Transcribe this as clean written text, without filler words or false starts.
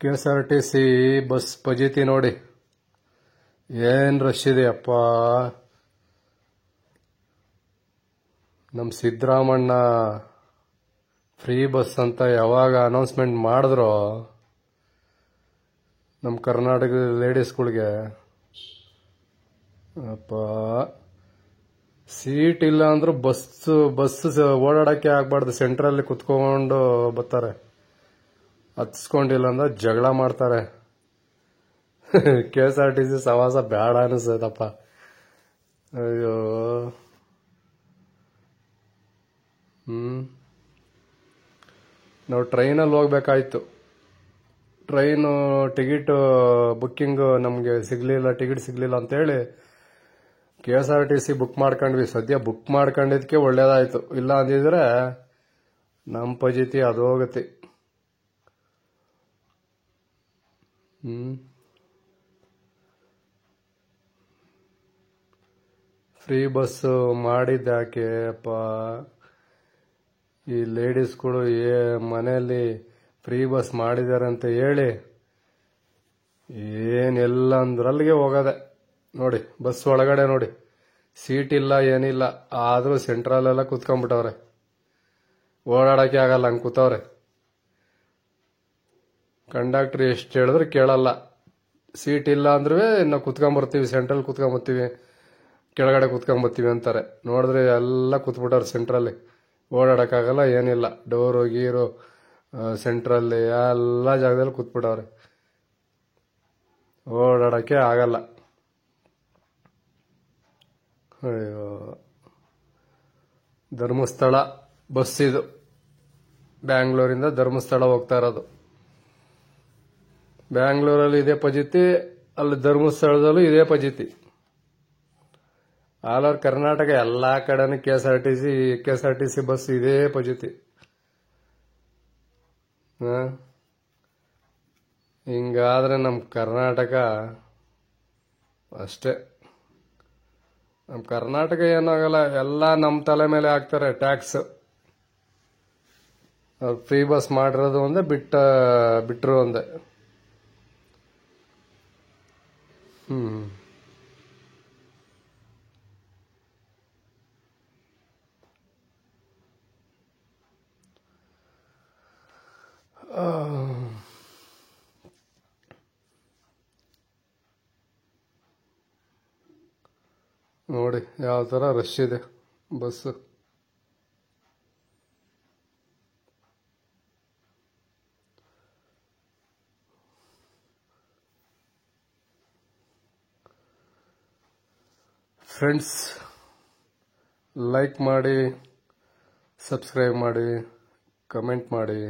KSRTC bus ಪಜಿತಿ ನೋಡಿ ಏನ್ rush ಇದೆ ಅಪ್ಪ. ನಮ್ ಸಿದ್ದರಾಮಣ್ಣ ಫ್ರೀ ಬಸ್ ಅಂತ ಯಾವಾಗ ಅನೌನ್ಸ್ಮೆಂಟ್ ಮಾಡಿದ್ರು ನಮ್ ಕರ್ನಾಟಕದ ಲೇಡೀಸ್ಗಳಿಗೆ, ಅಪ್ಪ ಸೀಟ್ ಇಲ್ಲ ಅಂದ್ರೂ ಬಸ್ ಓಡಾಡಕ್ಕೆ ಆಗ್ಬಾರ್ದು, ಸೆಂಟ್ರಲ್ಲಿ ಕುತ್ಕೊಂಡು ಬರ್ತಾರೆ. ಹತ್ಸ್ಕೊಂಡಿಲ್ಲ ಅಂದ್ರೆ ಜಗಳ ಮಾಡ್ತಾರೆ. KSRTC ಸವಾಸ ಬೇಡ ಅನಿಸ್ತದಪ್ಪ. ಅಯ್ಯೋ ನಾವು ಟ್ರೈನಲ್ಲಿ ಹೋಗ್ಬೇಕಾಯ್ತು. ಟ್ರೈನು ಟಿಕೆಟ್ ಬುಕ್ಕಿಂಗ್ ನಮಗೆ ಸಿಗ್ಲಿಲ್ಲ, ಟಿಕೆಟ್ ಸಿಗ್ಲಿಲ್ಲ ಅಂತೇಳಿ KSRTC ಬುಕ್ ಮಾಡ್ಕೊಂಡ್ವಿ. ಸದ್ಯ ಬುಕ್ ಮಾಡ್ಕೊಂಡಿದ್ಕೆ ಒಳ್ಳೇದಾಯ್ತು, ಇಲ್ಲ ಅಂದಿದ್ರೆ ನಮ್ಮ ಪಜಿತಿ ಅದೋಗತಿ. ಫ್ರೀ ಬಸ್ ಮಾಡಿದ್ದಾಕೆ ಅಪ್ಪ. ಈ ಲೇಡೀಸ್ಗಳು ಮನೆಯಲ್ಲಿ ಫ್ರೀ ಬಸ್ ಮಾಡಿದ್ದಾರೆ ಅಂತ ಹೇಳಿ ಏನೆಲ್ಲ ಅಂದ್ರಲ್ಲಿಗೆ ಹೋಗದೆ ನೋಡಿ. ಬಸ್ ಒಳಗಡೆ ನೋಡಿ, ಸೀಟ್ ಇಲ್ಲ ಏನಿಲ್ಲ, ಆದ್ರೂ ಸೆಂಟ್ರಲ್ ಎಲ್ಲ ಕುತ್ಕೊಂಡ್ಬಿಟ್ಟವ್ರೆ. ಓಡಾಡಕ್ಕೆ ಆಗಲ್ಲ, ಹಂಗೆ ಕೂತವ್ರೆ. ಕಂಡಕ್ಟರ್ ಎಷ್ಟು ಹೇಳಿದ್ರು ಕೇಳಲ್ಲ. ಸೀಟ್ ಇಲ್ಲ ಅಂದ್ರೂ ನಾವು ಕುತ್ಕೊಂಡ್ಬರ್ತೀವಿ, ಸೆಂಟ್ರಲ್ ಕುತ್ಕೊಂಡ್ಬರ್ತೀವಿ, ಕೆಳಗಡೆ ಕುತ್ಕೊಂಡ್ಬರ್ತೀವಿ ಅಂತಾರೆ. ನೋಡಿದ್ರೆ ಎಲ್ಲ ಕೂತ್ಬಿಟ್ಟವ್ರೆ ಸೆಂಟ್ರಲ್ಲಿ. ಓಡಾಡಕ್ಕಾಗಲ್ಲ, ಏನಿಲ್ಲ. ಡೋರು ಗೀರು ಸೆಂಟ್ರಲ್ಲಿ ಎಲ್ಲ ಜಾಗದಲ್ಲಿ ಕೂತ್ಬಿಟ್ಟವ್ರೆ, ಓಡಾಡಕ್ಕೆ ಆಗಲ್ಲ. ಅಯ್ಯೋ, ಧರ್ಮಸ್ಥಳ ಬಸ್ ಇದು, ಬ್ಯಾಂಗ್ಳೂರಿಂದ ಧರ್ಮಸ್ಥಳ ಹೋಗ್ತಾ ಇರೋದು. ಬ್ಯಾಂಗ್ಳೂರಲ್ಲಿ ಇದೇ ಪಜಿತಿ, ಅಲ್ಲಿ ಧರ್ಮಸ್ಥಳದಲ್ಲೂ ಇದೇ ಪಜಿತಿ. ಆಲ್ ಓವರ್ ಕರ್ನಾಟಕ ಎಲ್ಲಾ ಕಡೆನೂ KSRTC ಬಸ್ ಇದೇ ಪಜಿತಿ. ಹಿಂಗಾದ್ರೆ ನಮ್ಮ ಕರ್ನಾಟಕ ಅಷ್ಟೇ. ನಮ್ಮ ಕರ್ನಾಟಕ ಏನಾಗಲ್ಲ, ಎಲ್ಲ ನಮ್ಮ ತಲೆ ಮೇಲೆ ಹಾಕ್ತಾರೆ ಟ್ಯಾಕ್ಸ್. ಫ್ರೀ ಬಸ್ ಮಾಡಿರೋದು ಒಂದೇ, ಬಿಟ್ಟರು ಒಂದೇ. ನೋಡಿ ಯಾವ ತರ ರಶ್ ಇದೆ ಬಸ್. ಫ್ರೆಂಡ್ಸ್, ಲೈಕ್ ಮಾಡಿ, ಸಬ್ಸ್ಕ್ರೈಬ್ ಮಾಡಿ, ಕಮೆಂಟ್ ಮಾಡಿ.